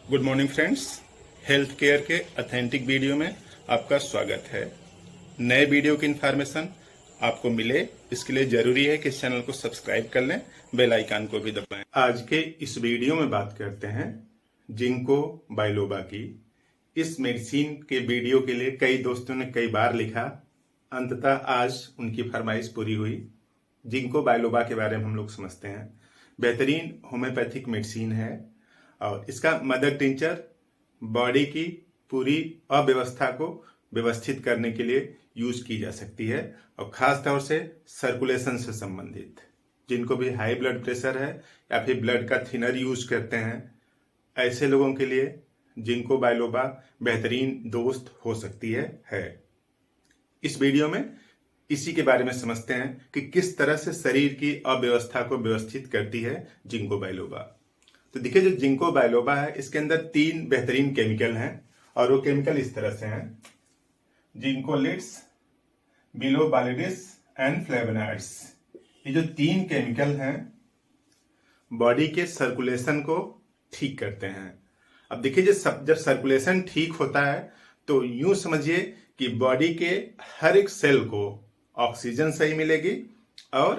Good morning friends, health care के authentic video में आपका स्वागत है। नए वीडियो की इन्फॉर्मेशन आपको मिले, इसके लिए जरूरी है कि इस चैनल को सब्सक्राइब कर लें, बेल आइकन को भी दबाएं। आज के इस वीडियो में बात करते हैं जिंको बाइलोबा की। इस मेडिसिन के वीडियो के लिए कई दोस्तों ने कई बार लिखा, अंततः आज उनकी फरमाइश पूरी हुई। जिंको बाइलोबा के बारे में हम लोग समझते हैं। बेहतरीन होम्योपैथिक मेडिसिन है और इसका मदर टिंचर बॉडी की पूरी अव्यवस्था को व्यवस्थित करने के लिए यूज की जा सकती है और खास तौर से सर्कुलेशन से संबंधित जिनको भी हाई ब्लड प्रेशर है या फिर ब्लड का थिनर यूज करते हैं, ऐसे लोगों के लिए जिंको बाइलोबा बेहतरीन दोस्त हो सकती है। इस वीडियो में इसी के बारे में समझते हैं कि किस तरह से शरीर की अव्यवस्था को व्यवस्थित करती है जिंको बाइलोबा। तो देखिए, जो जिंको बाइलोबा है इसके अंदर 3 बेहतरीन केमिकल हैं और वो केमिकल इस तरह से हैं: जिंकोलिट्स, बिलोबालिडिस एंड फ्लेवोनॉइड्स। ये जो 3 केमिकल हैं बॉडी के सर्कुलेशन को ठीक करते हैं। अब देखिए, जब सर्कुलेशन ठीक होता है तो यूं समझिए कि बॉडी के हर एक सेल को ऑक्सीजन सही मिलेगी और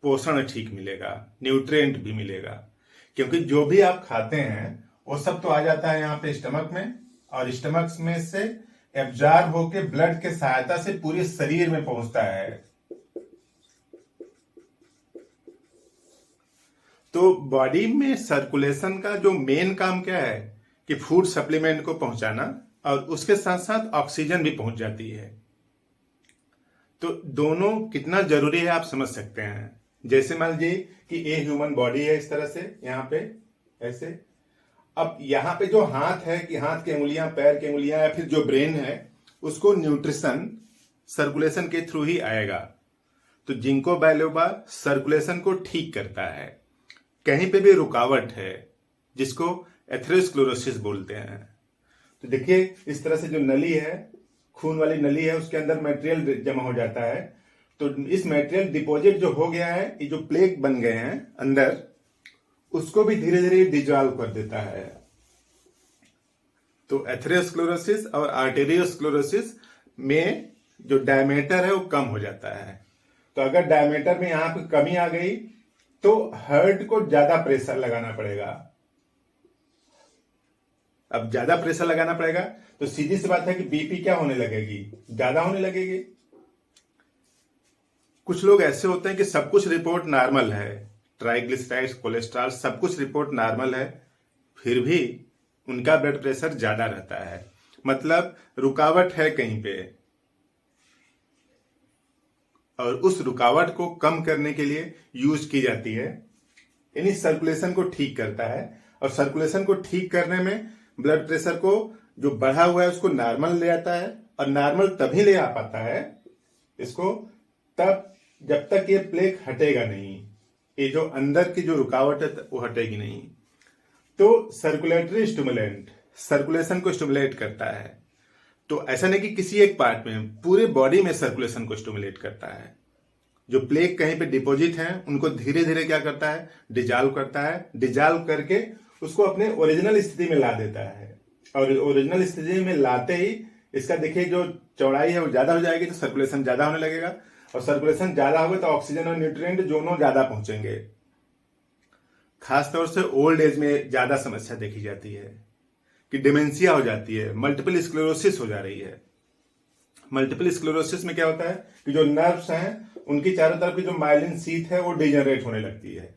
पोषण ठीक मिलेगा, न्यूट्रिएंट भी मिलेगा, क्योंकि जो भी आप खाते हैं वो सब तो आ जाता है यहाँ पे स्टमक में और स्टमक में से एब्जॉर्ब होके ब्लड के सहायता से पूरे शरीर में पहुंचता है। तो बॉडी में सर्कुलेशन का जो मेन काम क्या है कि फूड सप्लीमेंट को पहुंचाना और उसके साथ साथ ऑक्सीजन भी पहुंच जाती है। तो दोनों कितना जरूरी है आप समझ सकते हैं। जैसे मान लीजिए कि ये ह्यूमन बॉडी है, इस तरह से यहाँ पे ऐसे। अब यहाँ पे जो हाथ है कि हाथ की उंगलियां, पैर की उंगलियां या फिर जो ब्रेन है उसको न्यूट्रिशन सर्कुलेशन के थ्रू ही आएगा। तो जिंको बाइलोबा सर्कुलेशन को ठीक करता है। कहीं पे भी रुकावट है जिसको एथेरोस्क्लेरोसिस बोलते हैं। तो देखिए, इस तरह से जो नली है, खून वाली नली है, उसके अंदर मटेरियल जमा हो जाता है। तो इस मटेरियल डिपॉजिट जो हो गया है, ये जो प्लेक बन गए हैं अंदर, उसको भी धीरे धीरे डिजॉल्व कर देता है। तो एथेरोस्क्लेरोसिस और आर्टेरियोस्क्लेरोसिस में जो डायमीटर है वो कम हो जाता है। तो अगर डायमीटर में यहां पे कमी आ गई तो हार्ट को ज्यादा प्रेशर लगाना पड़ेगा। अब ज्यादा प्रेशर लगाना पड़ेगा तो सीधी सी बात है कि बीपी क्या होने लगेगी, ज्यादा होने लगेगी। कुछ लोग ऐसे होते हैं कि सब कुछ रिपोर्ट नॉर्मल है, ट्राइग्लिसराइड्स, कोलेस्ट्रॉल सब कुछ रिपोर्ट नॉर्मल है, फिर भी उनका ब्लड प्रेशर ज्यादा रहता है। मतलब रुकावट है कहीं पे, और उस रुकावट को कम करने के लिए यूज की जाती है। यानी सर्कुलेशन को ठीक करता है और सर्कुलेशन को ठीक करने में ब्लड प्रेशर को जो बढ़ा हुआ है उसको नॉर्मल ले आता है। और नॉर्मल तभी ले आ पाता है इसको तब जब तक ये प्लेक हटेगा नहीं, ये जो अंदर की जो रुकावट है वो हटेगी नहीं। तो सर्कुलेटरी स्टिमुलेंट सर्कुलेशन को स्टिमुलेट करता है। तो ऐसा नहीं कि किसी एक पार्ट में, पूरे बॉडी में सर्कुलेशन को स्टिमुलेट करता है। जो प्लेक कहीं पे डिपॉजिट है उनको धीरे धीरे क्या करता है, डिजॉल्व करता है। डिजॉल्व करके उसको अपने ओरिजिनल स्थिति में ला देता है। और ओरिजिनल स्थिति में लाते ही इसका देखिए जो चौड़ाई है वो ज्यादा हो जाएगी, तो सर्कुलेशन ज्यादा होने लगेगा। और सर्कुलेशन ज्यादा होगा तो ऑक्सीजन और न्यूट्रिएंट दोनों ज्यादा पहुंचेंगे। खासतौर से ओल्ड एज में ज्यादा समस्या देखी जाती है कि डिमेंशिया हो जाती है, मल्टीपल स्क्लेरोसिस हो जा रही है। मल्टीपल स्क्लेरोसिस में क्या होता है कि जो नर्व्स हैं उनकी चारों तरफ की जो माइलिन शीथ है वो डिजनरेट होने लगती है।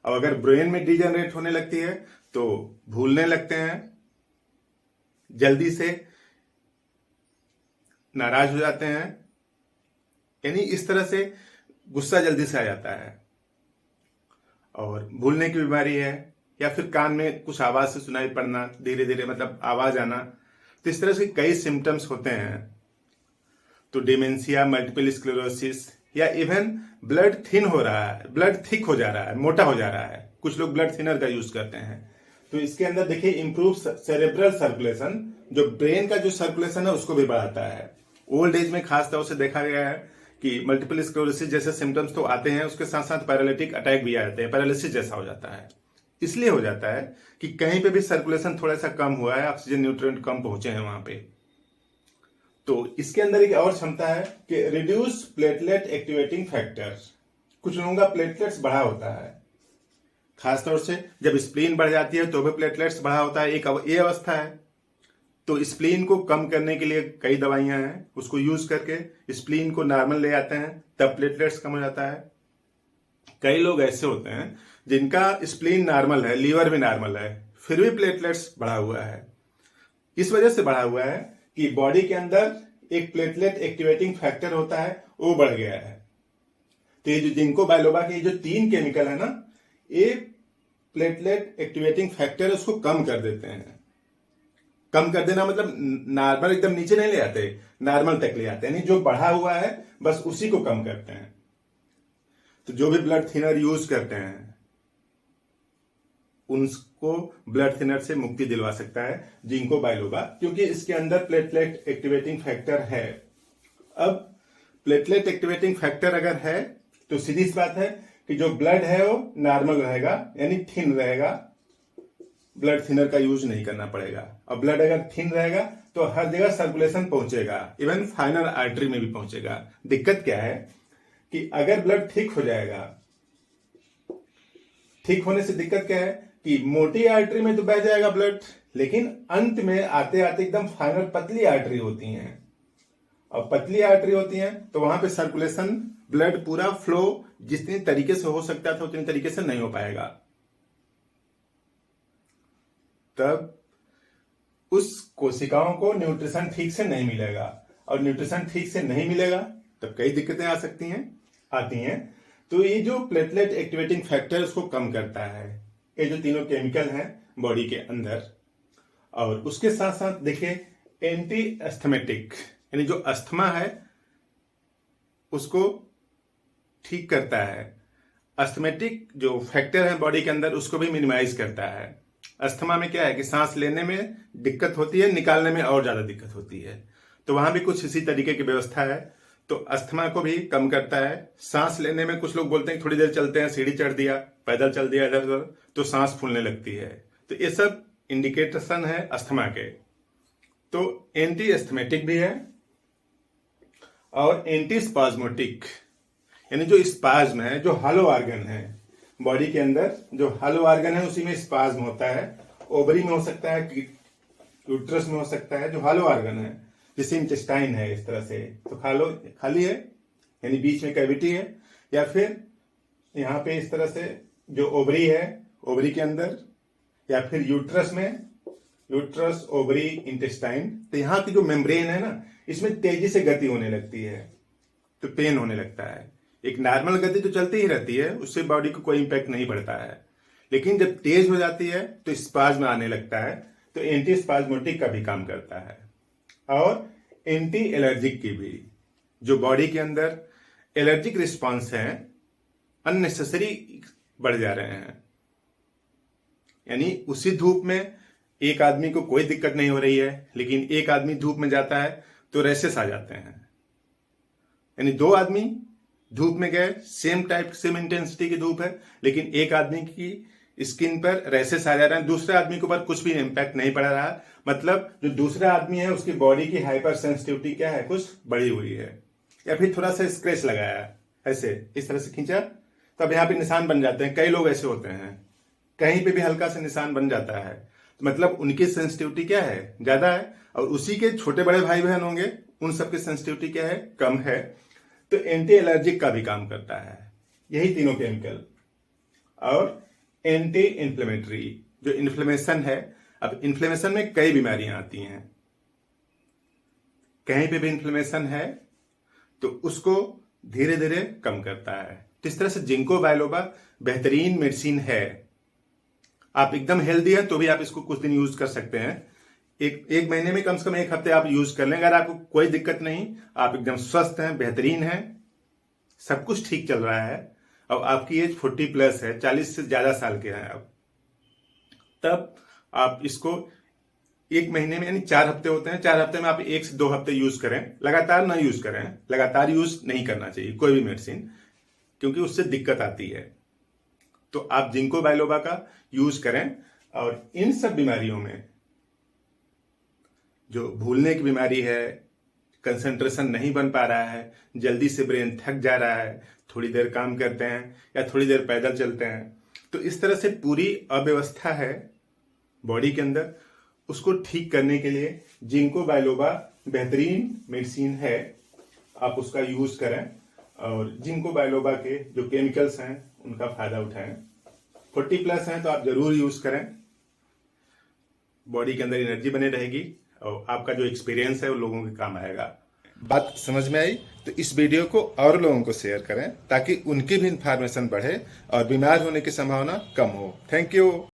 अब अगर ब्रेन में डिजनरेट होने लगती है तो भूलने लगते हैं, जल्दी से नाराज हो जाते हैं, यानी इस तरह से गुस्सा जल्दी से आ जाता है और भूलने की बीमारी है। या फिर कान में कुछ आवाज से सुनाई पड़ना, धीरे धीरे मतलब आवाज आना। तो इस तरह से कई सिम्टम्स होते हैं। तो डिमेंशिया, मल्टीपल स्क्लेरोसिस या इवन ब्लड थिन हो रहा है, ब्लड थिक हो जा रहा है, मोटा हो जा रहा है। कुछ लोग ब्लड थिनर का यूज करते हैं। तो इसके अंदर देखिए इंप्रूव सेरेब्रल सर्कुलेशन, जो ब्रेन का जो सर्कुलेशन है उसको भी बढ़ाता है। ओल्ड एज में खास तौर से देखा गया है कि मल्टीपल स्क्लेरोसिस जैसे सिम्टम्स तो आते हैं, उसके साथ साथ पैरालिटिक अटैक भी आ जाते हैं, पैरालिसिस जैसा हो जाता है। इसलिए हो जाता है कि कहीं पे भी सर्कुलेशन थोड़ा सा कम हुआ है, ऑक्सीजन न्यूट्रिएंट कम पहुंचे हैं वहां पे। तो इसके अंदर एक और क्षमता है कि रिड्यूस प्लेटलेट एक्टिवेटिंग फैक्टर। कुछ लोगों का प्लेटलेट्स बढ़ा होता है, खासतौर से जब स्प्लीन बढ़ जाती है तो भी प्लेटलेट्स बढ़ा होता है, ये अवस्था है। तो स्प्लीन को कम करने के लिए कई दवाइयां हैं, उसको यूज करके स्प्लीन को नॉर्मल ले आते हैं, तब प्लेटलेट्स कम हो जाता है। कई लोग ऐसे होते हैं जिनका स्प्लीन नॉर्मल है, लीवर भी नॉर्मल है, फिर भी प्लेटलेट्स बढ़ा हुआ है। इस वजह से बढ़ा हुआ है कि बॉडी के अंदर एक प्लेटलेट एक्टिवेटिंग फैक्टर होता है, वो बढ़ गया है। तो ये जो जिंको बाइलोबा के जो 3 केमिकल है ना, ये प्लेटलेट एक्टिवेटिंग फैक्टर उसको कम कर देते हैं। कम कर देना मतलब नॉर्मल एकदम नीचे नहीं ले आते, नॉर्मल तक ले आते हैं, यानी जो बढ़ा हुआ है बस उसी को कम करते हैं। तो जो भी ब्लड थिनर यूज करते हैं उनको ब्लड थिनर से मुक्ति दिलवा सकता है जिंको बाइलोबा, क्योंकि इसके अंदर प्लेटलेट एक्टिवेटिंग फैक्टर है। अब प्लेटलेट एक्टिवेटिंग फैक्टर अगर है तो सीधी सी बात है कि जो ब्लड है वो नॉर्मल रहेगा, यानी थिन रहेगा, ब्लड थिनर का यूज नहीं करना पड़ेगा। और ब्लड अगर थिन रहेगा तो हर जगह सर्कुलेशन पहुंचेगा, इवन फाइनल आर्टरी में भी पहुंचेगा। दिक्कत क्या है कि अगर ब्लड ठीक हो जाएगा, ठीक होने से दिक्कत क्या है कि मोटी आर्टरी में तो बह जाएगा ब्लड, लेकिन अंत में आते आते एकदम फाइनल पतली आर्टरी होती हैं। और पतली आर्टरी होती हैं तो वहां पे सर्कुलेशन, ब्लड पूरा फ्लो जितनी तरीके से हो सकता था उतनी तरीके से नहीं हो पाएगा। तब उस कोशिकाओं को न्यूट्रिशन ठीक से नहीं मिलेगा, और न्यूट्रिशन ठीक से नहीं मिलेगा तब कई दिक्कतें आ सकती हैं, आती हैं। तो ये जो प्लेटलेट एक्टिवेटिंग फैक्टर उसको कम करता है, ये जो तीनों केमिकल हैं बॉडी के अंदर। और उसके साथ साथ देखिए एंटी एस्थमेटिक, यानी जो अस्थमा है उसको ठीक करता है। अस्थमेटिक जो फैक्टर है बॉडी के अंदर उसको भी मिनिमाइज करता है। अस्थमा में क्या है कि सांस लेने में दिक्कत होती है, निकालने में और ज्यादा दिक्कत होती है, तो वहां भी कुछ इसी तरीके की व्यवस्था है। तो अस्थमा को भी कम करता है। सांस लेने में कुछ लोग बोलते हैं थोड़ी देर चलते हैं, सीढ़ी चढ़ दिया, पैदल चल दिया इधर उधर, तो सांस फूलने लगती है। तो ये सब इंडिकेशन है अस्थमा के। तो एंटी एस्थमेटिक भी है और एंटी स्पाज्मोटिक, यानी जो स्पाज्म है, जो हॉलो ऑर्गन है बॉडी के अंदर, जो हॉलो ऑर्गन है उसी में स्पाज्म होता है। ओवरी में हो सकता है, यूट्रस में हो सकता है, जो हॉलो ऑर्गन है, जैसे इंटेस्टाइन है इस तरह से, तो खाली है, यानी बीच में कैविटी है। या फिर यहाँ पे इस तरह से जो ओवरी है, ओवरी के अंदर, या फिर यूट्रस में, यूट्रस ओवरी इंटेस्टाइन। तो यहाँ की जो मेम्ब्रेन है ना, इसमें तेजी से गति होने लगती है तो पेन होने लगता है। एक नॉर्मल गति तो चलती ही रहती है, उससे बॉडी को कोई इंपैक्ट नहीं पड़ता है, लेकिन जब तेज हो जाती है तो स्पाज्म आने लगता है। तो एंटी स्पाज्मोटिक का भी काम करता है। और एंटी एलर्जिक की भी, जो बॉडी के अंदर एलर्जिक रिस्पॉन्स है अननेसेसरी बढ़ जा रहे हैं, यानी उसी धूप में एक आदमी को कोई दिक्कत नहीं हो रही है, लेकिन एक आदमी धूप में जाता है तो रैशेस आ जाते हैं। यानी 2 आदमी धूप में गए, सेम टाइप सेम इंटेंसिटी की धूप है, लेकिन एक आदमी की स्किन पर रैशेस आ जा रहे हैं, दूसरे आदमी के ऊपर कुछ भी इम्पैक्ट नहीं पड़ रहा है। मतलब जो दूसरा आदमी है उसकी बॉडी की हाइपर सेंसिटिविटी क्या है, कुछ बढ़ी हुई है। या फिर थोड़ा सा स्क्रैच लगाया ऐसे, इस तरह से खींचा, तब यहाँ पे निशान बन जाते हैं। कई लोग ऐसे होते हैं, कहीं पे भी हल्का सा निशान बन जाता है, तो मतलब उनकी सेंसिटिविटी क्या है, ज्यादा है। और उसी के छोटे बड़े भाई बहन होंगे, उन सबकी सेंसिटिविटी क्या है, कम है। तो एंटी एलर्जिक का भी काम करता है यही तीनों केमिकल। और एंटी इन्फ्लेमेटरी, जो इन्फ्लेमेशन है, अब इन्फ्लेमेशन में कई बीमारियां आती हैं, कहीं पे भी इन्फ्लेमेशन है तो उसको धीरे धीरे कम करता है। तो इस तरह से जिंको बाइलोबा बेहतरीन मेडिसिन है। आप एकदम हेल्दी हैं तो भी आप इसको कुछ दिन यूज कर सकते हैं। एक महीने में कम से कम 1 हफ्ते आप यूज कर लें। अगर आपको कोई दिक्कत नहीं, आप एकदम स्वस्थ हैं, बेहतरीन हैं, सब कुछ ठीक चल रहा है, और आपकी एज 40+ है, 40 से ज्यादा साल के हैं आप, तब आप इसको 1 महीने में, यानी 4 हफ्ते होते हैं, 4 हफ्ते में आप 1 से 2 हफ्ते यूज करें। लगातार ना यूज करें, लगातार यूज नहीं करना चाहिए कोई भी मेडिसिन, क्योंकि उससे दिक्कत आती है। तो आप जिंको बाइलोबा का यूज करें। और इन सब बीमारियों में जो भूलने की बीमारी है, कंसंट्रेशन नहीं बन पा रहा है, जल्दी से ब्रेन थक जा रहा है, थोड़ी देर काम करते हैं या थोड़ी देर पैदल चलते हैं, तो इस तरह से पूरी अव्यवस्था है बॉडी के अंदर, उसको ठीक करने के लिए जिंको बाइलोबा बेहतरीन मेडिसिन है। आप उसका यूज करें और जिंको बाइलोबा के जो केमिकल्स हैं उनका फायदा उठाएं। 40+ हैं तो आप जरूर यूज करें, बॉडी के अंदर एनर्जी बनी रहेगी और आपका जो एक्सपीरियंस है वो लोगों के काम आएगा। बात समझ में आई तो इस वीडियो को और लोगों को शेयर करें ताकि उनकी भी इंफॉर्मेशन बढ़े और बीमार होने की संभावना कम हो। Thank you.